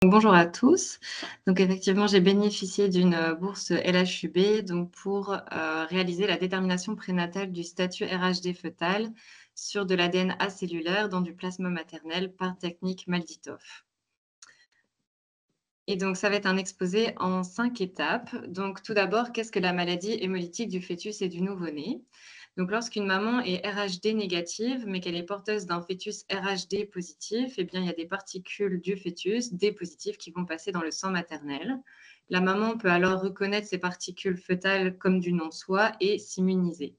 Bonjour à tous. Donc effectivement, j'ai bénéficié d'une, bourse LHUB donc pour, réaliser la détermination prénatale du statut RHD fœtal sur de l'ADN acellulaire dans du plasma maternel par technique MALDI-TOF. Et donc ça va être un exposé en 5 étapes. Donc tout d'abord, qu'est-ce que la maladie hémolytique du fœtus et du nouveau-né? Donc lorsqu'une maman est RHD négative, mais qu'elle est porteuse d'un fœtus RHD positif, eh bien il y a des particules du fœtus, D positifs, qui vont passer dans le sang maternel. La maman peut alors reconnaître ces particules fœtales comme du non-soi et s'immuniser.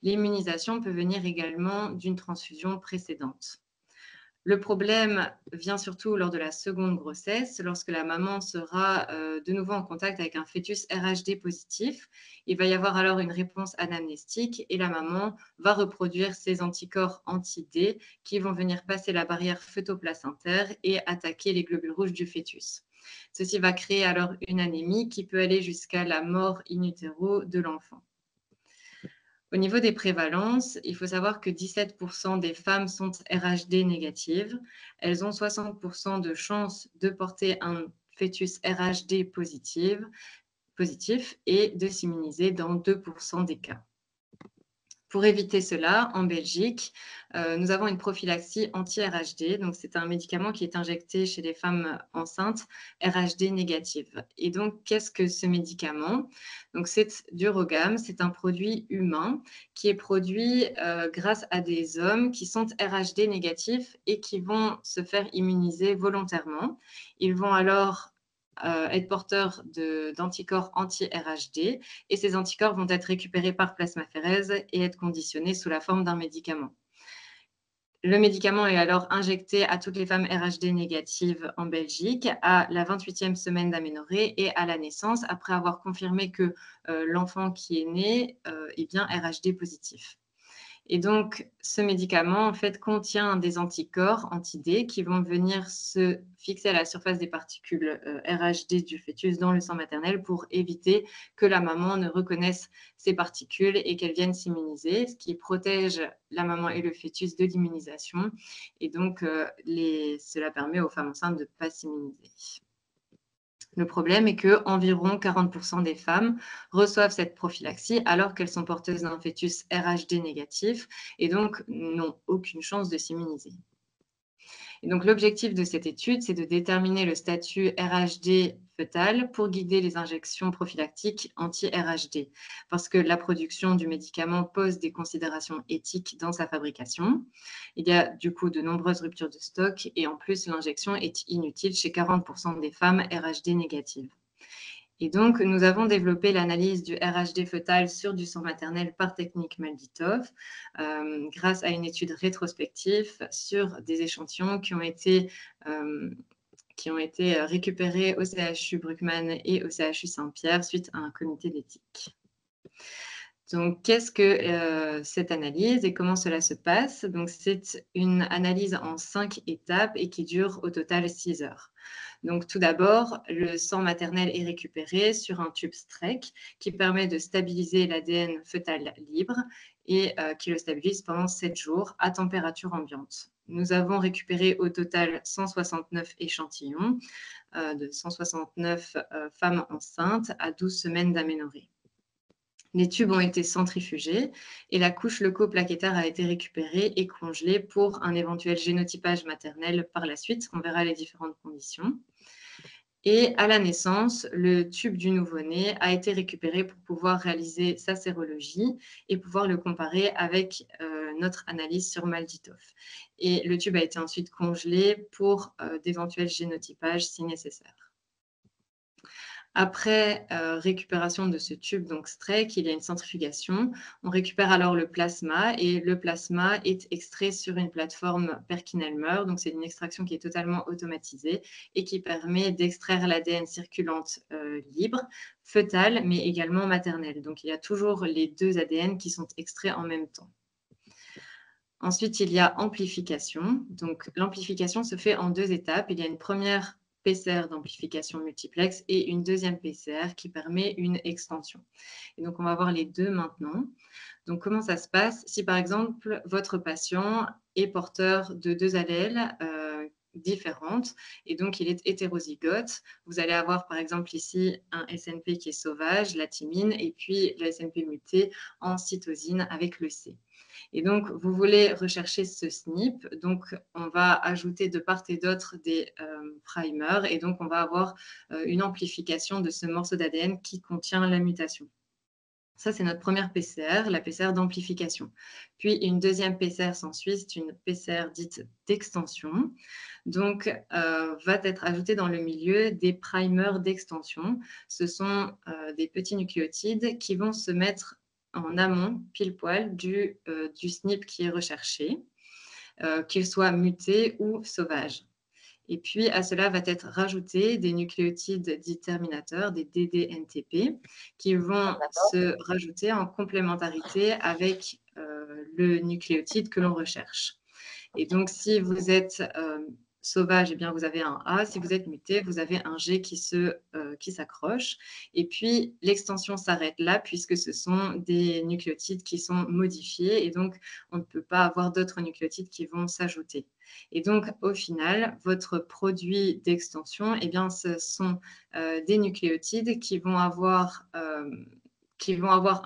L'immunisation peut venir également d'une transfusion précédente. Le problème vient surtout lors de la seconde grossesse, lorsque la maman sera de nouveau en contact avec un fœtus RHD positif. Il va y avoir alors une réponse anamnestique et la maman va reproduire ses anticorps anti-D qui vont venir passer la barrière fœtoplacentaire et attaquer les globules rouges du fœtus. Ceci va créer alors une anémie qui peut aller jusqu'à la mort in utero de l'enfant. Au niveau des prévalences, il faut savoir que 17% des femmes sont RHD négatives. Elles ont 60% de chances de porter un fœtus RHD positif et de s'immuniser dans 2% des cas. Pour éviter cela, en Belgique, nous avons une prophylaxie anti-RHD. Donc, c'est un médicament qui est injecté chez les femmes enceintes RHD négatives. Et donc, qu'est-ce que ce médicament? Donc, c'est du Rogam. C'est un produit humain qui est produit grâce à des hommes qui sont RHD négatifs et qui vont se faire immuniser volontairement. Ils vont alors être porteurs d'anticorps anti-RHD et ces anticorps vont être récupérés par plasmaphérèse et être conditionnés sous la forme d'un médicament. Le médicament est alors injecté à toutes les femmes RHD négatives en Belgique à la 28e semaine d'aménorrhée et à la naissance, après avoir confirmé que l'enfant qui est né est bien RHD positif. Et donc, ce médicament, en fait, contient des anticorps anti-D qui vont venir se fixer à la surface des particules RHD du fœtus dans le sang maternel pour éviter que la maman ne reconnaisse ces particules et qu'elle vienne s'immuniser, ce qui protège la maman et le fœtus de l'immunisation. Et donc, cela permet aux femmes enceintes de ne pas s'immuniser. Le problème est qu'environ 40% des femmes reçoivent cette prophylaxie alors qu'elles sont porteuses d'un fœtus RHD négatif et donc n'ont aucune chance de s'immuniser. Et donc l'objectif de cette étude, c'est de déterminer le statut RHD fœtal pour guider les injections prophylactiques anti-RHD, parce que la production du médicament pose des considérations éthiques dans sa fabrication. Il y a du coup de nombreuses ruptures de stock et en plus l'injection est inutile chez 40% des femmes RHD négatives. Et donc, nous avons développé l'analyse du RHD fœtal sur du sang maternel par technique MALDI-TOF grâce à une étude rétrospective sur des échantillons qui ont été récupérés au CHU Bruckmann et au CHU Saint-Pierre suite à un comité d'éthique. Donc, qu'est-ce que cette analyse et comment cela se passe? Donc, c'est une analyse en 5 étapes et qui dure au total 6 heures. Donc, tout d'abord, le sang maternel est récupéré sur un tube Streck qui permet de stabiliser l'ADN fœtal libre et qui le stabilise pendant 7 jours à température ambiante. Nous avons récupéré au total 169 échantillons de 169 femmes enceintes à 12 semaines d'aménorrhée. Les tubes ont été centrifugés et la couche leucoplaquettaire a été récupérée et congelée pour un éventuel génotypage maternel par la suite. On verra les différentes conditions. Et à la naissance, le tube du nouveau-né a été récupéré pour pouvoir réaliser sa sérologie et pouvoir le comparer avec notre analyse sur MALDI-TOF. Et le tube a été ensuite congelé pour d'éventuels génotypages si nécessaire. Après récupération de ce tube, donc Streck, il y a une centrifugation. On récupère alors le plasma et le plasma est extrait sur une plateforme Perkin-Elmer. Donc, c'est une extraction qui est totalement automatisée et qui permet d'extraire l'ADN circulante libre, fœtale, mais également maternelle. Donc, il y a toujours les deux ADN qui sont extraits en même temps. Ensuite, il y a amplification. Donc, l'amplification se fait en 2 étapes. Il y a une première PCR d'amplification multiplex et une deuxième PCR qui permet une extension. Et donc, on va voir les deux maintenant. Donc, comment ça se passe? Si, par exemple, votre patient est porteur de 2 allèles différentes et donc il est hétérozygote. Vous allez avoir par exemple ici un SNP qui est sauvage, la thymine, et puis le SNP muté en cytosine avec le C. Et donc, vous voulez rechercher ce SNP. Donc, on va ajouter de part et d'autre des primers. Et donc, on va avoir une amplification de ce morceau d'ADN qui contient la mutation. Ça, c'est notre première PCR, la PCR d'amplification. Puis, une deuxième PCR s'ensuit, c'est une PCR dite d'extension. Donc, va être ajouté dans le milieu des primers d'extension. Ce sont des petits nucléotides qui vont se mettre en amont, pile poil, du SNP qui est recherché, qu'il soit muté ou sauvage. Et puis, à cela va être rajouté des nucléotides dits terminateurs, des DDNTP, qui vont se rajouter en complémentarité avec le nucléotide que l'on recherche. Et donc, si vous êtes sauvage, eh bien, vous avez un A. Si vous êtes muté, vous avez un G qui s'accroche. Et puis, l'extension s'arrête là puisque ce sont des nucléotides qui sont modifiés et donc, on ne peut pas avoir d'autres nucléotides qui vont s'ajouter. Et donc, au final, votre produit d'extension, eh bien, ce sont des nucléotides qui vont avoir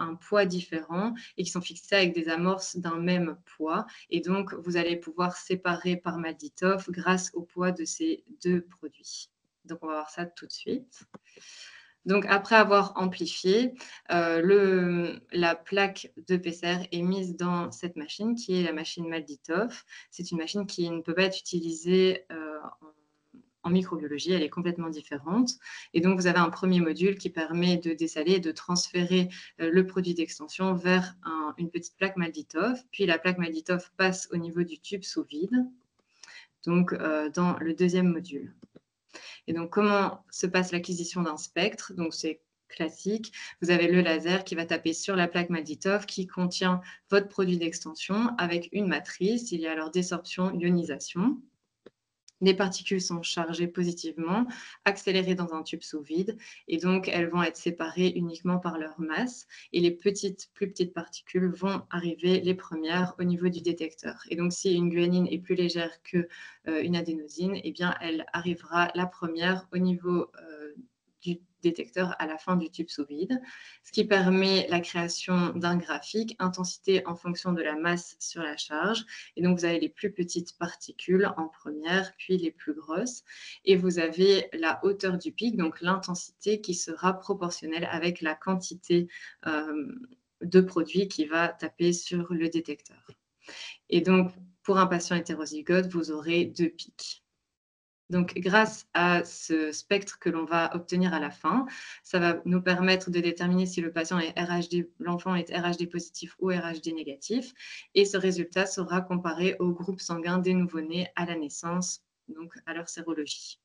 un poids différent et qui sont fixés avec des amorces d'un même poids. Et donc, vous allez pouvoir séparer par Malditov grâce au poids de ces deux produits. Donc, on va voir ça tout de suite. Donc, après avoir amplifié, la plaque de PCR est mise dans cette machine qui est la machine Malditov. C'est une machine qui ne peut pas être utilisée en microbiologie, elle est complètement différente. Et donc, vous avez un premier module qui permet de dessaler et de transférer le produit d'extension vers une petite plaque Malditov. Puis, la plaque Malditov passe au niveau du tube sous vide, donc dans le deuxième module. Et donc, comment se passe l'acquisition d'un spectre? Donc, c'est classique. Vous avez le laser qui va taper sur la plaque Malditov qui contient votre produit d'extension avec une matrice. Il y a alors désorption, ionisation. Les particules sont chargées positivement, accélérées dans un tube sous vide, et donc elles vont être séparées uniquement par leur masse. Et les plus petites particules vont arriver les premières au niveau du détecteur. Et donc, si une guanine est plus légère qu'une adénosine, eh bien, elle arrivera la première au niveau du détecteur à la fin du tube sous vide, ce qui permet la création d'un graphique, intensité en fonction de la masse sur la charge. Et donc, vous avez les plus petites particules en première, puis les plus grosses. Et vous avez la hauteur du pic, donc l'intensité qui sera proportionnelle avec la quantité de produit qui va taper sur le détecteur. Et donc, pour un patient hétérozygote, vous aurez 2 pics. Donc, grâce à ce spectre que l'on va obtenir à la fin, ça va nous permettre de déterminer si l'enfant est RH positif ou RH négatif. Et ce résultat sera comparé au groupe sanguin des nouveau-nés à la naissance, donc à leur sérologie.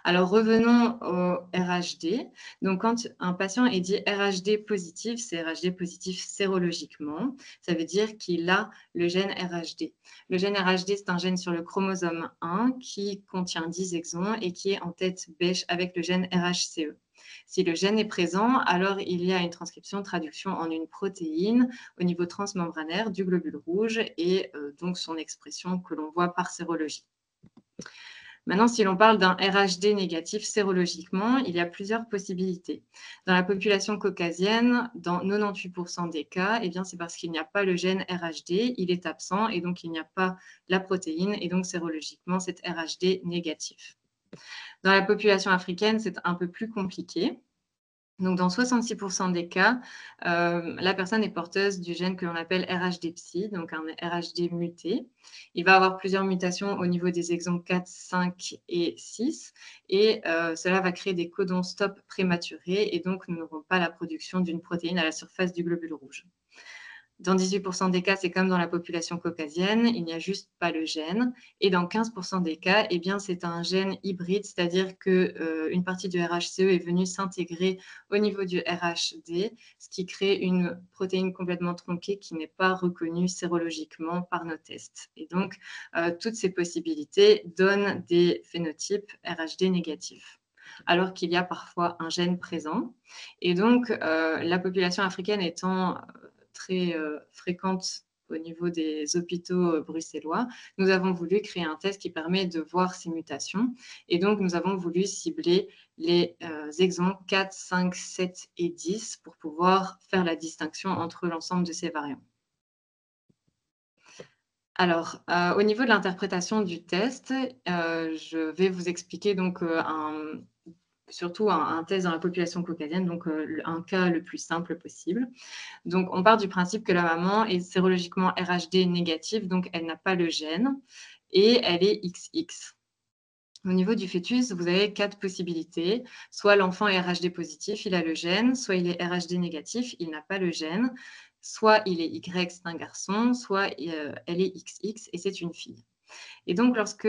Alors, revenons au RHD. Donc, quand un patient est dit RHD positif, c'est RHD positif sérologiquement. Ça veut dire qu'il a le gène RHD. Le gène RHD, c'est un gène sur le chromosome 1 qui contient 10 exons et qui est en tête bêche avec le gène RHCE. Si le gène est présent, alors il y a une traduction en une protéine au niveau transmembranaire du globule rouge et donc son expression que l'on voit par sérologie. Maintenant, si l'on parle d'un RHD négatif sérologiquement, il y a plusieurs possibilités. Dans la population caucasienne, dans 98% des cas, eh bien, c'est parce qu'il n'y a pas le gène RHD, il est absent et donc il n'y a pas la protéine et donc sérologiquement, c'est RHD négatif. Dans la population africaine, c'est un peu plus compliqué. Donc, dans 66% des cas, la personne est porteuse du gène que l'on appelle RHD-psy, donc un RHD muté. Il va avoir plusieurs mutations au niveau des exons 4, 5 et 6, et cela va créer des codons stop prématurés, et donc nous n'aurons pas la production d'une protéine à la surface du globule rouge. Dans 18% des cas, c'est comme dans la population caucasienne, il n'y a juste pas le gène. Et dans 15% des cas, eh bien, c'est un gène hybride, c'est-à-dire qu'une partie du RHCE est venue s'intégrer au niveau du RHD, ce qui crée une protéine complètement tronquée qui n'est pas reconnue sérologiquement par nos tests. Et donc, toutes ces possibilités donnent des phénotypes RHD négatifs, alors qu'il y a parfois un gène présent. Et donc, la population africaine étant très fréquente au niveau des hôpitaux bruxellois, nous avons voulu créer un test qui permet de voir ces mutations. Et donc, nous avons voulu cibler les exons 4, 5, 7 et 10 pour pouvoir faire la distinction entre l'ensemble de ces variants. Alors, au niveau de l'interprétation du test, je vais vous expliquer donc surtout un test dans la population caucasienne, donc un cas le plus simple possible. Donc, on part du principe que la maman est sérologiquement RHD négative, donc elle n'a pas le gène, et elle est XX. Au niveau du fœtus, vous avez 4 possibilités. Soit l'enfant est RHD positif, il a le gène, soit il est RHD négatif, il n'a pas le gène, soit il est Y, c'est un garçon, soit elle est XX et c'est une fille. Et donc, lorsque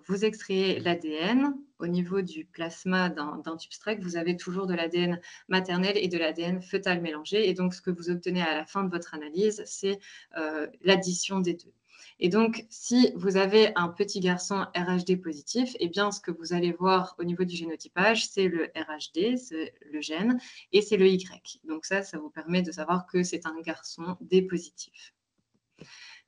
vous extrayez l'ADN, au niveau du plasma d'un tube Streck, vous avez toujours de l'ADN maternel et de l'ADN fœtal mélangé. Et donc, ce que vous obtenez à la fin de votre analyse, c'est l'addition des deux. Et donc, si vous avez un petit garçon RHD positif, eh bien, ce que vous allez voir au niveau du génotypage, c'est le RHD, c'est le gène, et c'est le Y. Donc ça vous permet de savoir que c'est un garçon D positif.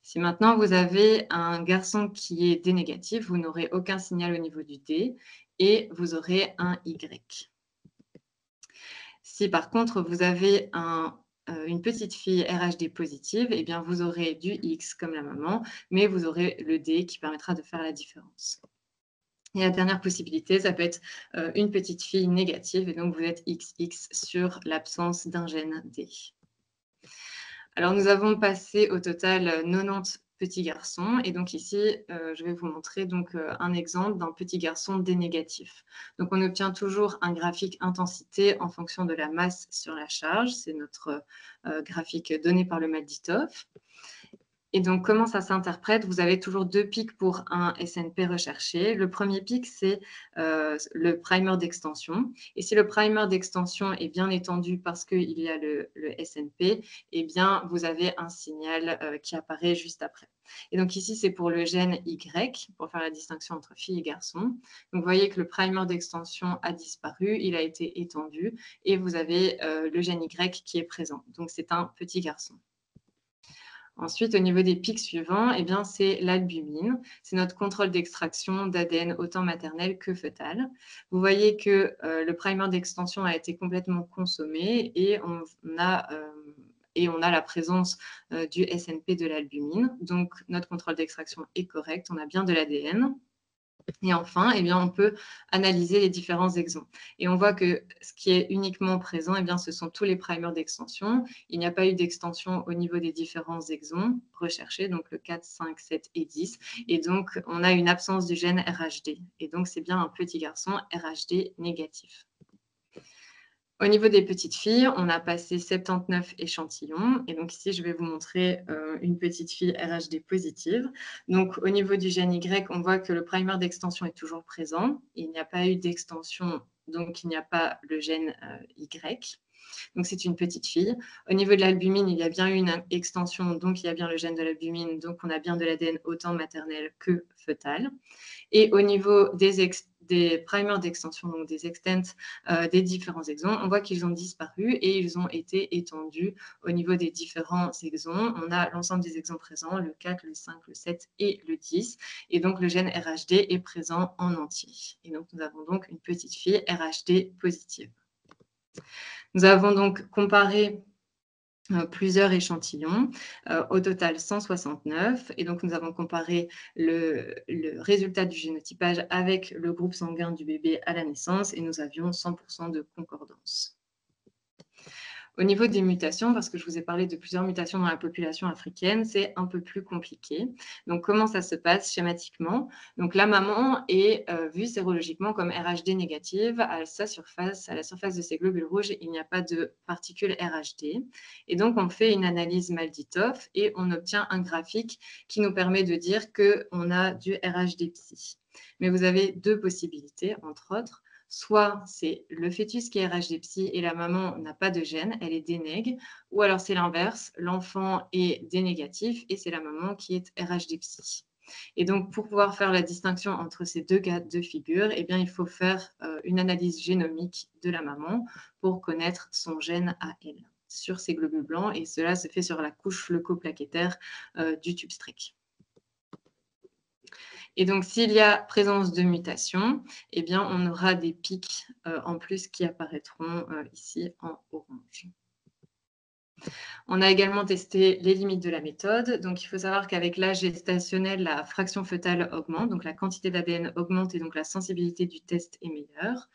Si maintenant vous avez un garçon qui est D négatif, vous n'aurez aucun signal au niveau du D et vous aurez un Y. Si par contre vous avez une petite fille RHD positive, eh bien vous aurez du X comme la maman, mais vous aurez le D qui permettra de faire la différence. Et la dernière possibilité, ça peut être une petite fille négative et donc vous êtes XX sur l'absence d'un gène D. Alors, nous avons passé au total 90 petits garçons. Et donc ici, je vais vous montrer donc, un exemple d'un petit garçon D négatif. Donc, on obtient toujours un graphique intensité en fonction de la masse sur la charge. C'est notre graphique donné par le Malditov. Et donc, comment ça s'interprète? Vous avez toujours 2 pics pour un SNP recherché. Le premier pic, c'est le primer d'extension. Et si le primer d'extension est bien étendu parce qu'il y a le SNP, eh bien, vous avez un signal qui apparaît juste après. Et donc ici, c'est pour le gène Y, pour faire la distinction entre fille et garçon. Donc, vous voyez que le primer d'extension a disparu, il a été étendu, et vous avez le gène Y qui est présent. Donc, c'est un petit garçon. Ensuite, au niveau des pics suivants, eh bien, c'est l'albumine. C'est notre contrôle d'extraction d'ADN autant maternel que fœtal. Vous voyez que le primer d'extension a été complètement consommé et on a la présence du SNP de l'albumine. Donc, notre contrôle d'extraction est correct. On a bien de l'ADN. Et enfin, eh bien, on peut analyser les différents exons. Et on voit que ce qui est uniquement présent, eh bien, ce sont tous les primers d'extension. Il n'y a pas eu d'extension au niveau des différents exons recherchés, donc le 4, 5, 7 et 10. Et donc, on a une absence du gène RHD. Et donc, c'est bien un petit garçon RHD négatif. Au niveau des petites filles, on a passé 79 échantillons. Et donc ici, je vais vous montrer une petite fille RHD positive. Donc au niveau du gène Y, on voit que le primer d'extension est toujours présent. Il n'y a pas eu d'extension, donc il n'y a pas le gène Y. Donc c'est une petite fille. Au niveau de l'albumine, il y a bien eu une extension, donc il y a bien le gène de l'albumine, donc on a bien de l'ADN autant maternel que fœtal. Et au niveau des primers d'extension, donc des extents des différents exons, on voit qu'ils ont disparu et ils ont été étendus au niveau des différents exons. On a l'ensemble des exons présents, le 4, le 5, le 7 et le 10. Et donc, le gène RHD est présent en entier. Et donc, nous avons donc une petite fille RHD positive. Nous avons donc comparé plusieurs échantillons, au total 169. Et donc, nous avons comparé le résultat du génotypage avec le groupe sanguin du bébé à la naissance et nous avions 100% de concordance. Au niveau des mutations, parce que je vous ai parlé de plusieurs mutations dans la population africaine, c'est un peu plus compliqué. Donc, comment ça se passe schématiquement? Donc, la maman est vue sérologiquement comme RHD négative. À la surface de ses globules rouges, il n'y a pas de particules RHD. Et donc, on fait une analyse Malditov et on obtient un graphique qui nous permet de dire qu'on a du RHD psy. Mais vous avez 2 possibilités, entre autres. Soit c'est le fœtus qui est RHD psy et la maman n'a pas de gène, elle est D-nég, ou alors c'est l'inverse, l'enfant est D-négatif et c'est la maman qui est RHD psy. Et donc, pour pouvoir faire la distinction entre ces 2 cas de figure, eh bien, il faut faire une analyse génomique de la maman pour connaître son gène à elle. sur ces globules blancs et cela se fait sur la couche leucoplaquettaire du tube streak. Et donc, s'il y a présence de mutation, eh bien, on aura des pics en plus qui apparaîtront ici en orange. On a également testé les limites de la méthode. Donc, il faut savoir qu'avec l'âge gestationnel, la fraction fœtale augmente, donc la quantité d'ADN augmente et donc la sensibilité du test est meilleure.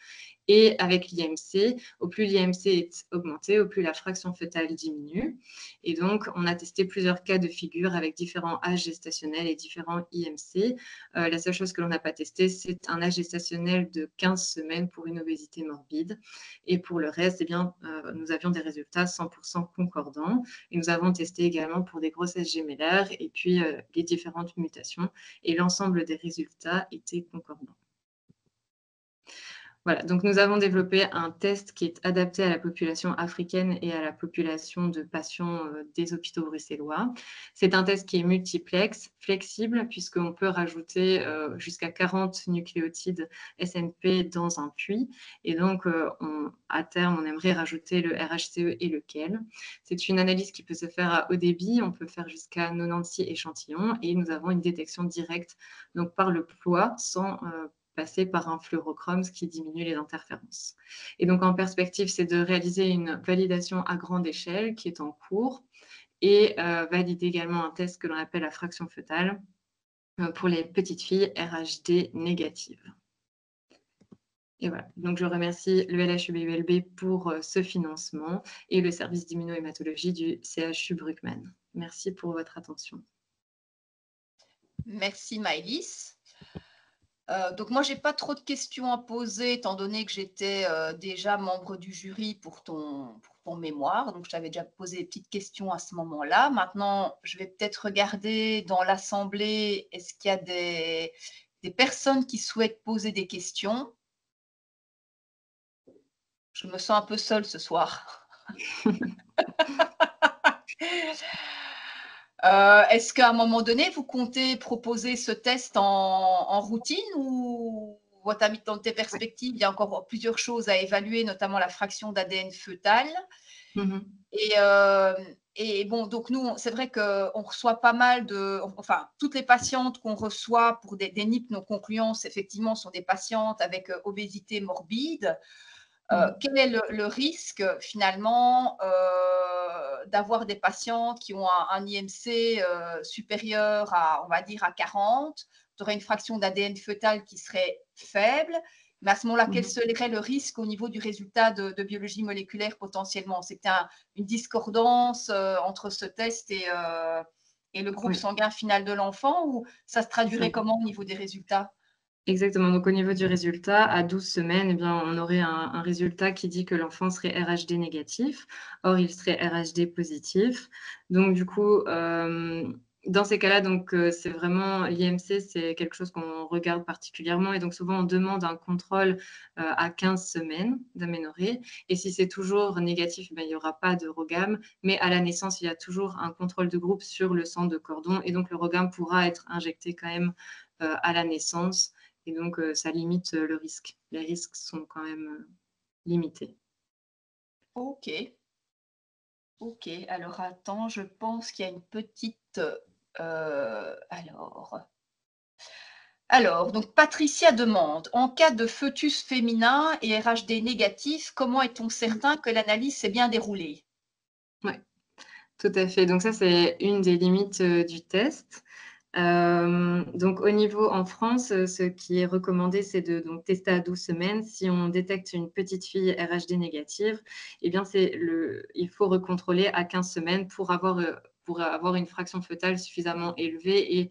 Et avec l'IMC, au plus l'IMC est augmenté, au plus la fraction fœtale diminue. Et donc, on a testé plusieurs cas de figure avec différents âges gestationnels et différents IMC. La seule chose que l'on n'a pas testé, c'est un âge gestationnel de 15 semaines pour une obésité morbide. Et pour le reste, eh bien, nous avions des résultats 100% concordants. Et nous avons testé également pour des grossesses gémellaires et puis les différentes mutations. Et l'ensemble des résultats étaient concordants. Voilà, donc nous avons développé un test qui est adapté à la population africaine et à la population de patients des hôpitaux bruxellois. C'est un test qui est multiplex, flexible, puisqu'on peut rajouter jusqu'à 40 nucléotides SNP dans un puits. Et donc, à terme, on aimerait rajouter le RHCE et le KEL. C'est une analyse qui peut se faire à haut débit. On peut faire jusqu'à 96 échantillons et nous avons une détection directe donc par le poids sans passer par un fluorochrome, ce qui diminue les interférences. Et donc, en perspective, c'est de réaliser une validation à grande échelle qui est en cours et valider également un test que l'on appelle la fraction fœtale pour les petites filles RHD négatives. Et voilà, donc je remercie le LHUB-ULB pour ce financement et le service d'immunohématologie du CHU Bruckmann. Merci pour votre attention. Merci Maëlys. Donc moi, je n'ai pas trop de questions à poser, étant donné que j'étais déjà membre du jury pour ton mémoire. Donc, je t'avais déjà posé des petites questions à ce moment-là. Maintenant, je vais peut-être regarder dans l'Assemblée, est-ce qu'il y a des personnes qui souhaitent poser des questions? Je me sens un peu seule ce soir. Est-ce qu'à un moment donné, vous comptez proposer ce test en routine ou dans tes perspectives, il y a encore plusieurs choses à évaluer, notamment la fraction d'ADN fœtale. Et bon, donc nous, c'est vrai qu'on reçoit pas mal enfin, toutes les patientes qu'on reçoit pour des NIP non concluants, effectivement, sont des patientes avec obésité morbide. Quel est le risque finalement d'avoir des patientes qui ont un IMC supérieur à, on va dire, à 40? Tu aurais une fraction d'ADN fœtal qui serait faible, mais à ce moment-là, quel serait le risque au niveau du résultat de biologie moléculaire potentiellement? C'est une discordance entre ce test et le groupe sanguin final de l'enfant, ou ça se traduirait comment au niveau des résultats? Exactement. Donc, au niveau du résultat, à 12 semaines, eh bien, on aurait un résultat qui dit que l'enfant serait RHD négatif. Or, il serait RHD positif. Donc, du coup, dans ces cas-là, c'est vraiment l'IMC, c'est quelque chose qu'on regarde particulièrement. Et donc, souvent, on demande un contrôle à 15 semaines d'aménorrhée. Et si c'est toujours négatif, il n'y aura pas de RhoGAM. Mais à la naissance, il y a toujours un contrôle de groupe sur le sang de cordon. Et donc, le RhoGAM pourra être injecté quand même à la naissance. Et donc, ça limite le risque. Les risques sont quand même limités. Ok. Ok, alors attends, je pense qu'il y a une petite... Alors, donc Patricia demande, en cas de fœtus féminin et RHD négatif, comment est-on certain que l'analyse s'est bien déroulée? Oui, tout à fait. Donc ça, c'est une des limites du test. Donc, au niveau en France, ce qui est recommandé, c'est de tester à 12 semaines. Si on détecte une petite fille RHD négative, eh bien, il faut recontrôler à 15 semaines pour avoir une fraction fœtale suffisamment élevée et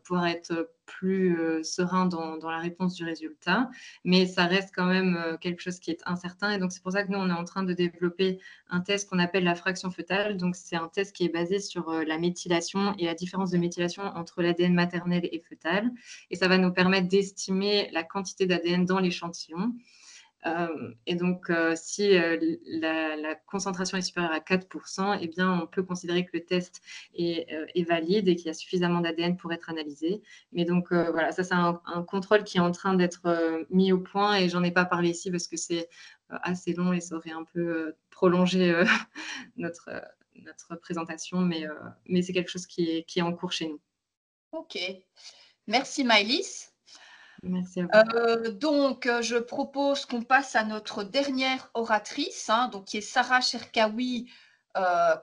pouvoir être plus serein dans la réponse du résultat. Mais ça reste quand même quelque chose qui est incertain. Et donc, c'est pour ça que nous, on est en train de développer un test qu'on appelle la fraction fœtale. Donc, c'est un test qui est basé sur la méthylation et la différence de méthylation entre l'ADN maternel et fœtal. Et ça va nous permettre d'estimer la quantité d'ADN dans l'échantillon. Et donc, si la concentration est supérieure à 4%, eh bien, on peut considérer que le test est valide et qu'il y a suffisamment d'ADN pour être analysé. Mais donc, voilà, ça, c'est un contrôle qui est en train d'être mis au point et j'en ai pas parlé ici parce que c'est assez long et ça aurait un peu prolongé notre, notre présentation, mais c'est quelque chose qui est en cours chez nous. Ok. Merci Maëlys. Merci à vous. Donc, je propose qu'on passe à notre dernière oratrice, hein, donc, qui est Sarah Cherkaoui,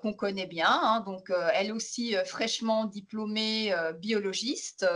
qu'on connaît bien, hein, donc, elle aussi fraîchement diplômée biologiste.